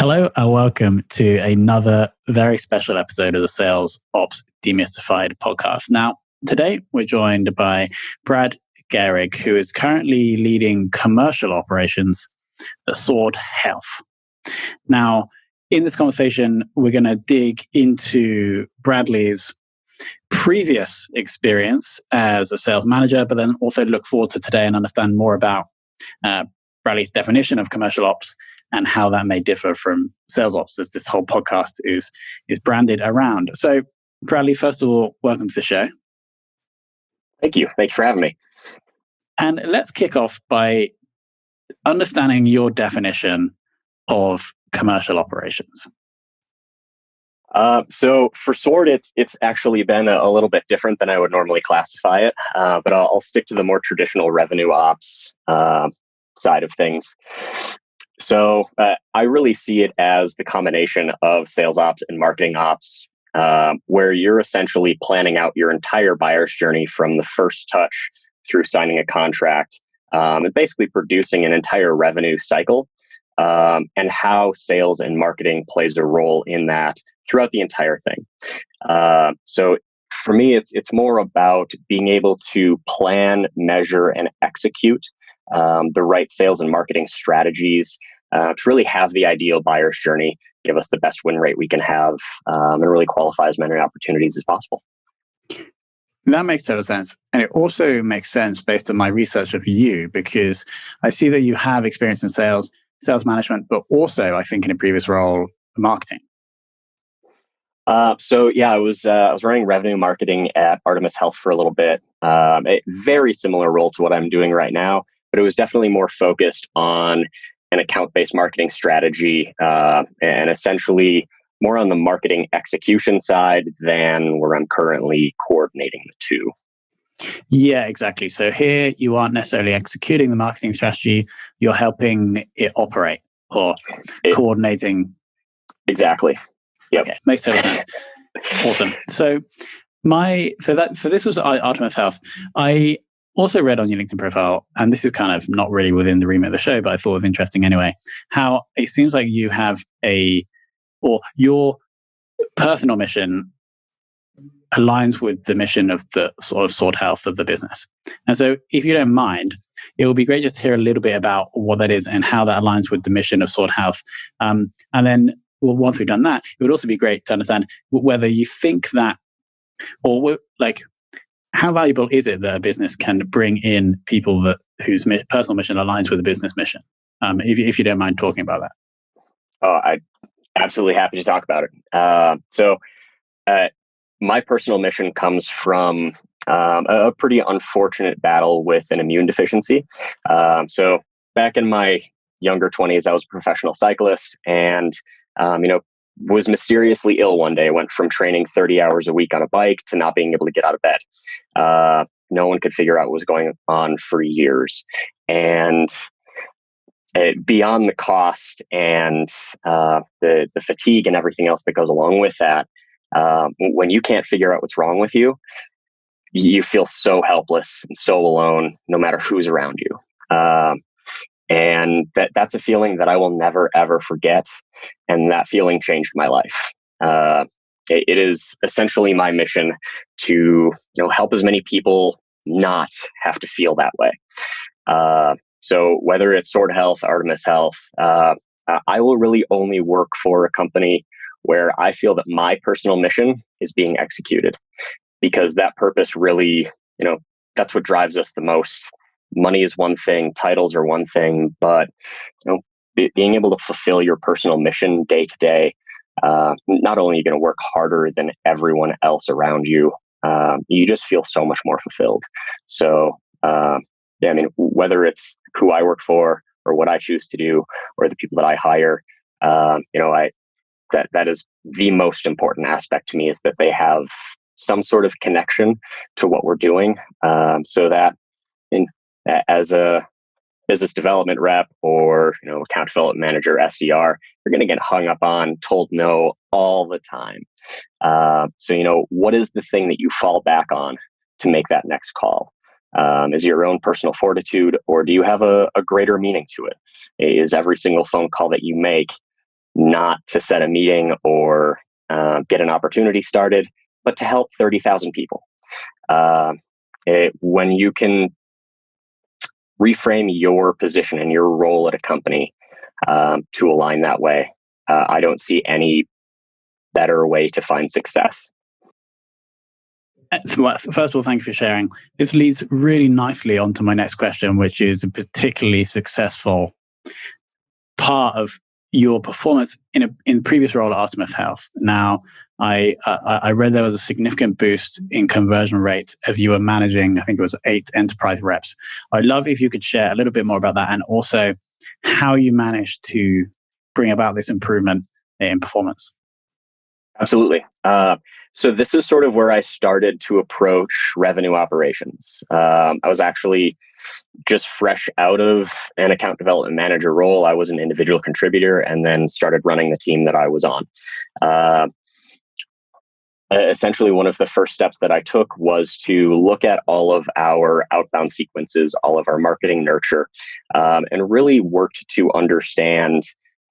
Hello and welcome to another very special episode of the Sales Ops Demystified Podcast. Now, today we're joined by Brad Gehrig, who is currently leading commercial operations at Sword Health. Now, in this conversation, we're going to dig into Bradley's previous experience as a sales manager, but then also look forward to today and understand more about Bradley's definition of commercial ops and how that may differ from sales ops, as this whole podcast is branded around. So, Bradley, first of all, welcome to the show. Thank you. Thanks for having me. And let's kick off by understanding your definition of commercial operations. So for Sword, it's actually been a little bit different than I would normally classify it, but I'll stick to the more traditional revenue ops side of things. So I really see it as the combination of sales ops and marketing ops, where you're essentially planning out your entire buyer's journey from the first touch through signing a contract, and basically producing an entire revenue cycle, and how sales and marketing plays a role in that throughout the entire thing. So for me, it's more about being able to plan, measure, and execute the right sales and marketing strategies to really have the ideal buyer's journey, give us the best win rate we can have, and really qualify as many opportunities as possible. That makes total sense. And it also makes sense based on my research of you, because I see that you have experience in sales management, but also, I think in a previous role, marketing. I was running revenue marketing at Artemis Health for a little bit. A very similar role to what I'm doing right now, but it was definitely more focused on an account-based marketing strategy, and essentially more on the marketing execution side than where I'm currently coordinating the two. Yeah, exactly. So here you aren't necessarily executing the marketing strategy, you're helping it operate or coordinating. Exactly. Yep. Okay, makes total sense. Awesome. So this was Artemis Health. I also read on your LinkedIn profile, and this is kind of not really within the remit of the show, but I thought it was interesting anyway, how it seems like you have your personal mission aligns with the mission of the sort of Sword Health of the business. And so if you don't mind, it would be great just to hear a little bit about what that is and how that aligns with the mission of Sword Health. And then once we've done that, it would also be great to understand whether you think that, or like, how valuable is it that a business can bring in people whose personal mission aligns with the business mission? If you don't mind talking about that. Oh, I'm absolutely happy to talk about it. My personal mission comes from a pretty unfortunate battle with an immune deficiency. So back in my younger 20s, I was a professional cyclist and, was mysteriously ill one day. Went from training 30 hours a week on a bike to not being able to get out of bed. No one could figure out what was going on for years. And beyond the cost and the fatigue and everything else that goes along with that, when you can't figure out what's wrong with you, you feel so helpless and so alone, no matter who's around you. And that's a feeling that I will never, ever forget. And that feeling changed my life. It is essentially my mission to help as many people not have to feel that way. So whether it's Sword Health, Artemis Health, I will really only work for a company where I feel that my personal mission is being executed, because that purpose really, that's what drives us the most. Money is one thing, titles are one thing, but being able to fulfill your personal mission day to day, not only are you going to work harder than everyone else around you, you just feel so much more fulfilled. So, whether it's who I work for or what I choose to do or the people that I hire, that is the most important aspect to me, is that they have some sort of connection to what we're doing, so that as a business development rep or account development manager, SDR, you're going to get hung up on, told no all the time. So what is the thing that you fall back on to make that next call? Is it your own personal fortitude, or do you have a greater meaning to it? Is every single phone call that you make not to set a meeting or get an opportunity started, but to help 30,000 people. When you can reframe your position and your role at a company to align that way, I don't see any better way to find success. Well, first of all, thank you for sharing. This leads really nicely onto my next question, which is a particularly successful part of your performance in previous role at Artemis Health. Now, I read there was a significant boost in conversion rate as you were managing, I think it was 8 enterprise reps. I'd love if you could share a little bit more about that, and also how you managed to bring about this improvement in performance. Absolutely. So this is sort of where I started to approach revenue operations. I was actually just fresh out of an account development manager role. I was an individual contributor and then started running the team that I was on. Essentially, one of the first steps that I took was to look at all of our outbound sequences, all of our marketing nurture, and really worked to understand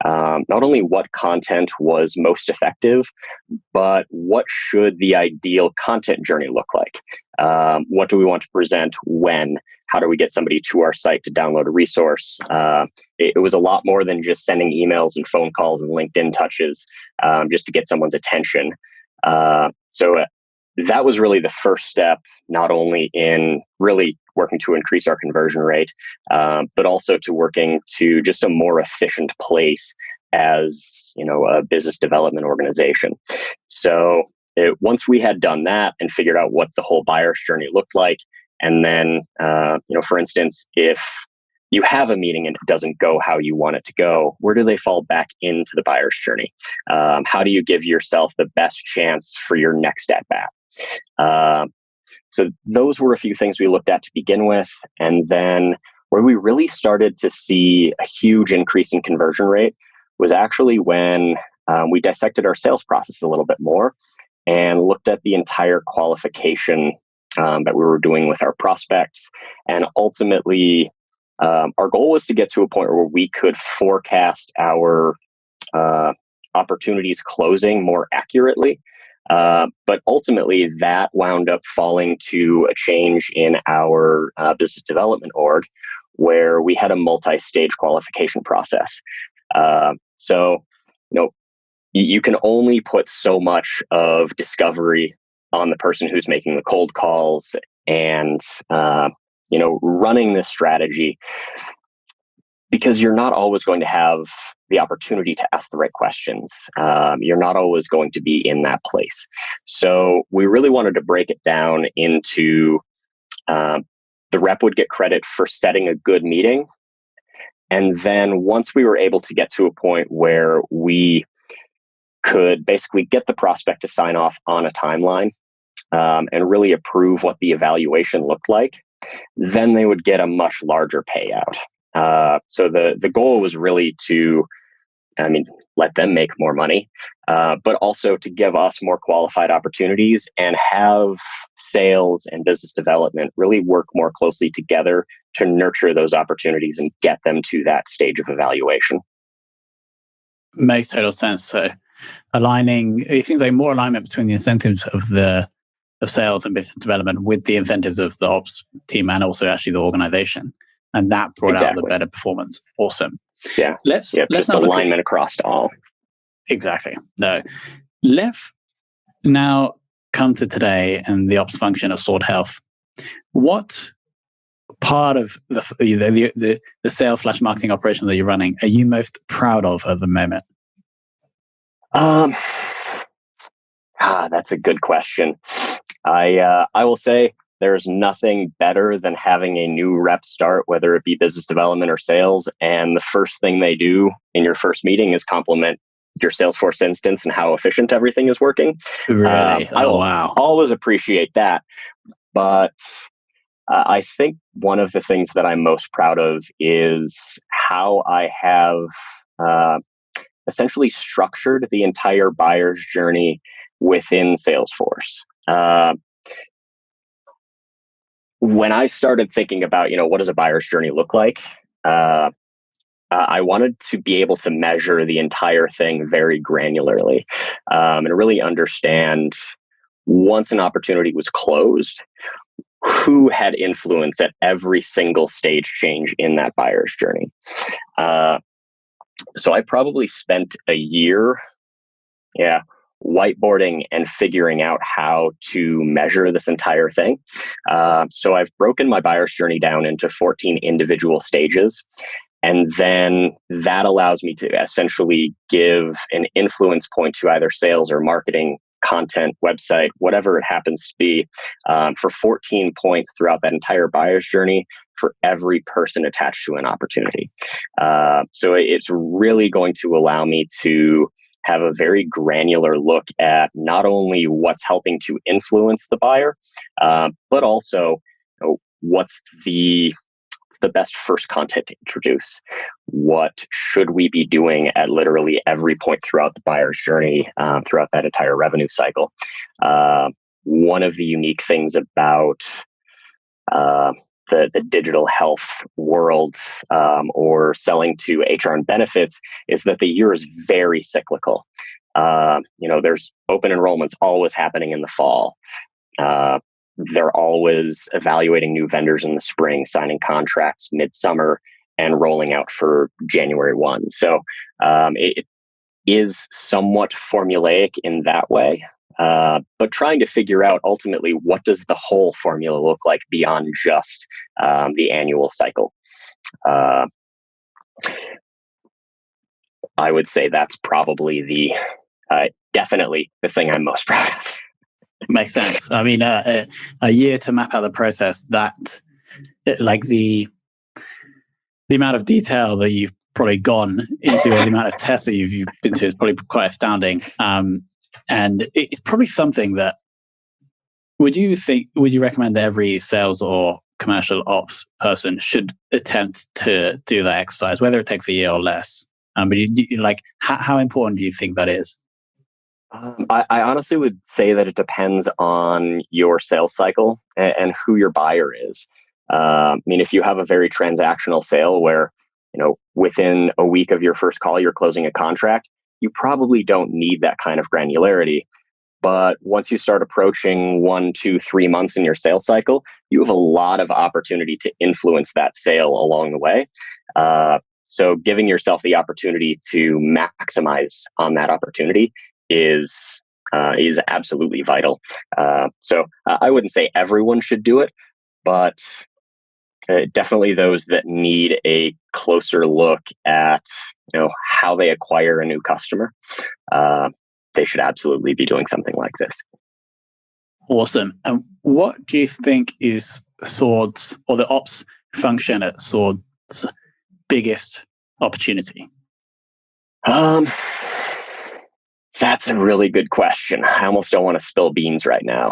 not only what content was most effective, but what should the ideal content journey look like? What do we want to present when? How do we get somebody to our site to download a resource? It was a lot more than just sending emails and phone calls and LinkedIn touches just to get someone's attention. So that was really the first step, not only in really working to increase our conversion rate, but also to working to just a more efficient place as, a business development organization. So once we had done that and figured out what the whole buyer's journey looked like, and then, for instance, if you have a meeting and it doesn't go how you want it to go, where do they fall back into the buyer's journey? How do you give yourself the best chance for your next at-bat? So those were a few things we looked at to begin with. And then where we really started to see a huge increase in conversion rate was actually when we dissected our sales process a little bit more and looked at the entire qualification that we were doing with our prospects. And ultimately, our goal was to get to a point where we could forecast our opportunities closing more accurately. But ultimately, that wound up falling to a change in our business development org, where we had a multi-stage qualification process. So, you can only put so much of discovery on the person who's making the cold calls and, running this strategy, because you're not always going to have the opportunity to ask the right questions. You're not always going to be in that place. So we really wanted to break it down into the rep would get credit for setting a good meeting. And then once we were able to get to a point where we could basically get the prospect to sign off on a timeline and really approve what the evaluation looked like, then they would get a much larger payout. So the goal was really to, let them make more money, but also to give us more qualified opportunities and have sales and business development really work more closely together to nurture those opportunities and get them to that stage of evaluation. Makes total sense. So it seems like more alignment between the incentives of sales and business development with the incentives of the ops team and also actually the organization. And that brought out the better performance. Awesome. Yeah. Let's just now alignment across all. Exactly. No. Let's now come to today and the ops function of Sword Health. What part of the sales/marketing operation that you're running are you most proud of at the moment? That's a good question. I will say there's nothing better than having a new rep start, whether it be business development or sales, and the first thing they do in your first meeting is compliment your Salesforce instance and how efficient everything is working. Really? Wow. Always appreciate that. But I think one of the things that I'm most proud of is how I have essentially structured the entire buyer's journey within Salesforce. When I started thinking about, what does a buyer's journey look like? I wanted to be able to measure the entire thing very granularly, and really understand, once an opportunity was closed, who had influence at every single stage change in that buyer's journey. So I probably spent a year, whiteboarding and figuring out how to measure this entire thing. So I've broken my buyer's journey down into 14 individual stages. And then that allows me to essentially give an influence point to either sales or marketing, content, website, whatever it happens to be, for 14 points throughout that entire buyer's journey for every person attached to an opportunity. So it's really going to allow me to have a very granular look at not only what's helping to influence the buyer, but also what's the best first content to introduce. What should we be doing at literally every point throughout the buyer's journey, throughout that entire revenue cycle? One of the unique things about the digital health world, or selling to HR and benefits, is that the year is very cyclical. There's open enrollments always happening in the fall. They're always evaluating new vendors in the spring, signing contracts midsummer, and rolling out for January 1. So it is somewhat formulaic in that way, but trying to figure out ultimately, what does the whole formula look like beyond just the annual cycle. I would say that's probably definitely the thing I'm most proud of. Makes sense. I mean, a year to map out the process, that, like, the amount of detail that you've probably gone into, or the amount of tests that you've been to, is probably quite astounding. And it's probably something that, would you recommend that every sales or commercial ops person should attempt to do that exercise, whether it takes a year or less? But how important do you think that is? I honestly would say that it depends on your sales cycle and who your buyer is. If you have a very transactional sale where, within a week of your first call, you're closing a contract, you probably don't need that kind of granularity. But once you start approaching 1, 2, 3 months in your sales cycle, you have a lot of opportunity to influence that sale along the way. So giving yourself the opportunity to maximize on that opportunity is absolutely vital. So I wouldn't say everyone should do it, but definitely those that need a closer look at how they acquire a new customer, they should absolutely be doing something like this. Awesome. And what do you think is Sword's, or the ops function at Sword's, biggest opportunity? That's a really good question. I almost don't want to spill beans right now.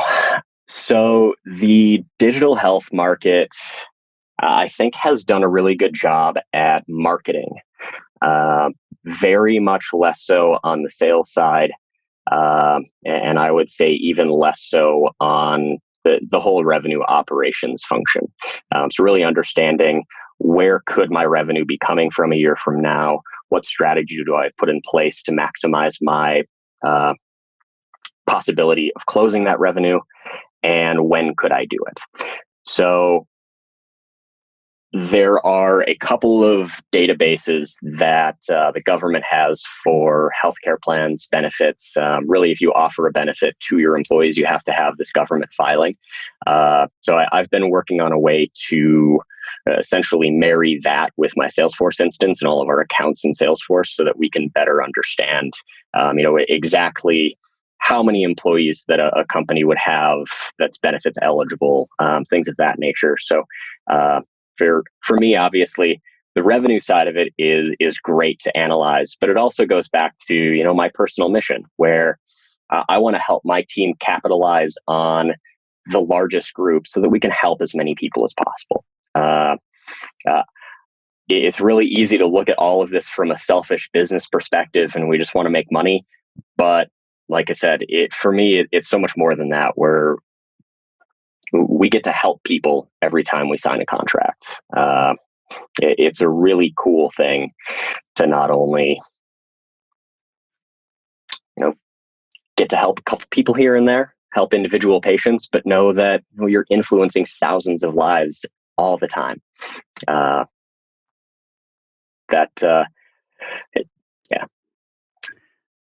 So the digital health market, I think, has done a really good job at marketing. Very much less so on the sales side. And I would say even less so on the whole revenue operations function. So really understanding, where could my revenue be coming from a year from now? What strategy do I put in place to maximize my possibility of closing that revenue? And when could I do it? So there are a couple of databases that the government has for healthcare plans, benefits. Really, if you offer a benefit to your employees, you have to have this government filing. So I've been working on a way to essentially marry that with my Salesforce instance and all of our accounts in Salesforce, so that we can better understand, exactly how many employees that a company would have that's benefits eligible, things of that nature. So for me, obviously, the revenue side of it is great to analyze, but it also goes back to my personal mission, where I want to help my team capitalize on the largest group so that we can help as many people as possible. It's really easy to look at all of this from a selfish business perspective, and we just want to make money. But like I said, for me, it's so much more than that, where we get to help people every time we sign a contract. it's a really cool thing to not only, get to help a couple people here and there, help individual patients, but know that you're influencing thousands of lives all the time.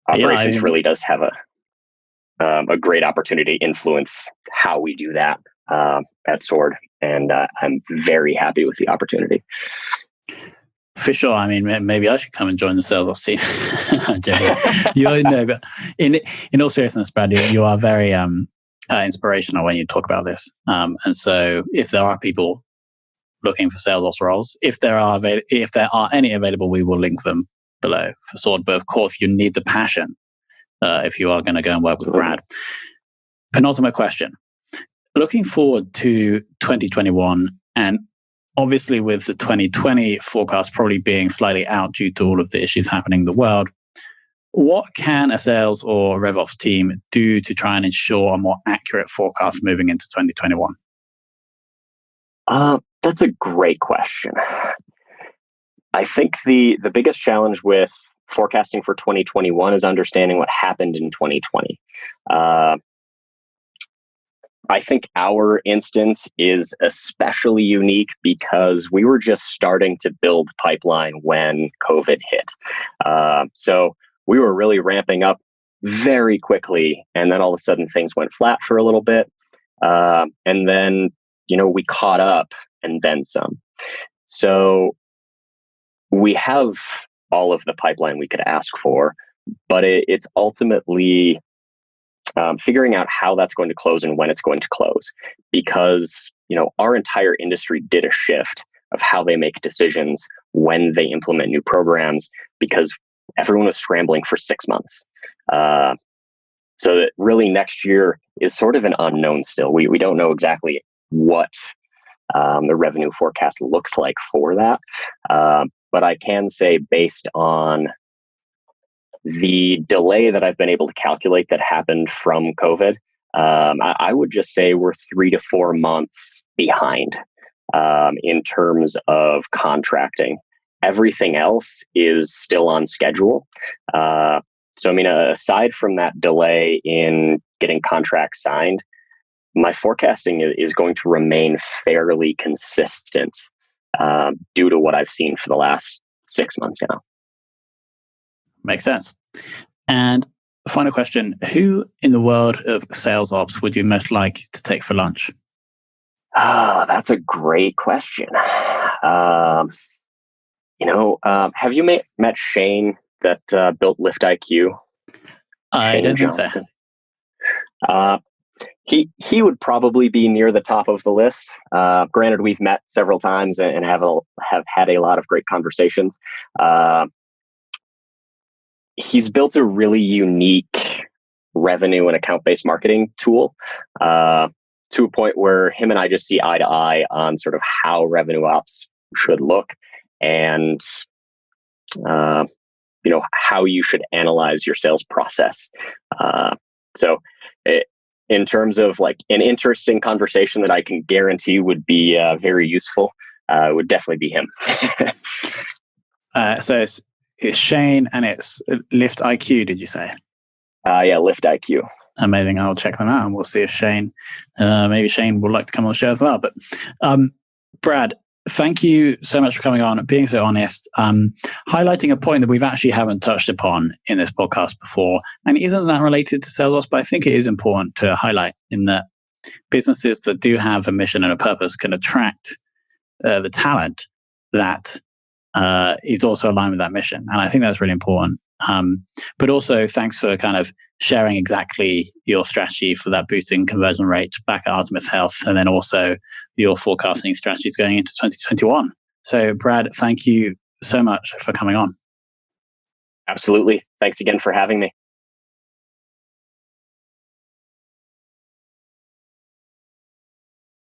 Operations really does have a great opportunity to influence how we do that at Sword, and I'm very happy with the opportunity. For sure. I mean, maybe I should come and join the sales ops team. But in all seriousness, Brad, you are very inspirational when you talk about this. And so, if there are people looking for sales ops roles, if there are any available, we will link them below for Sword. But of course, you need the passion if you are going to go and work with Brad. Penultimate question: looking forward to 2021 and obviously, with the 2020 forecast probably being slightly out due to all of the issues happening in the world, what can a sales or RevOps team do to try and ensure a more accurate forecast moving into 2021? That's a great question. I think the biggest challenge with forecasting for 2021 is understanding what happened in 2020. I think our instance is especially unique because we were just starting to build pipeline when COVID hit. So we were really ramping up very quickly, and then all of a sudden things went flat for a little bit. And then, we caught up and then some. So we have all of the pipeline we could ask for, but it's ultimately figuring out how that's going to close and when it's going to close, because our entire industry did a shift of how they make decisions when they implement new programs, because everyone was scrambling for 6 months. So that really next year is sort of an unknown still. We don't know exactly what the revenue forecast looks like for that, but I can say, based on the delay that I've been able to calculate that happened from COVID, I would just say we're 3 to 4 months behind in terms of contracting. Everything else is still on schedule. So, aside from that delay in getting contracts signed, my forecasting is going to remain fairly consistent due to what I've seen for the last 6 months now. Makes sense. And final question: who in the world of sales ops would you most like to take for lunch? That's a great question. Have you met Shane that built Lift IQ? I don't think so. He would probably be near the top of the list. Granted, we've met several times and have had a lot of great conversations. He's built a really unique revenue and account-based marketing tool to a point where him and I just see eye to eye on sort of how revenue ops should look, and how you should analyze your sales process. In terms of like an interesting conversation that I can guarantee would be very useful, would definitely be him. So it's Shane and it's Lift IQ, did you say? Yeah, Lift IQ. Amazing. I'll check them out and we'll see if maybe Shane would like to come on the show as well. But Brad, thank you so much for coming on and being so honest, highlighting a point that we've actually haven't touched upon in this podcast before. And isn't that related to sales ops? But I think it is important to highlight in that businesses that do have a mission and a purpose can attract the talent that is also aligned with that mission. And I think that's really important. But also thanks for kind of sharing exactly your strategy for that boosting conversion rate back at Artemis Health, and then also your forecasting strategies going into 2021. So Brad, thank you so much for coming on. Absolutely. Thanks again for having me.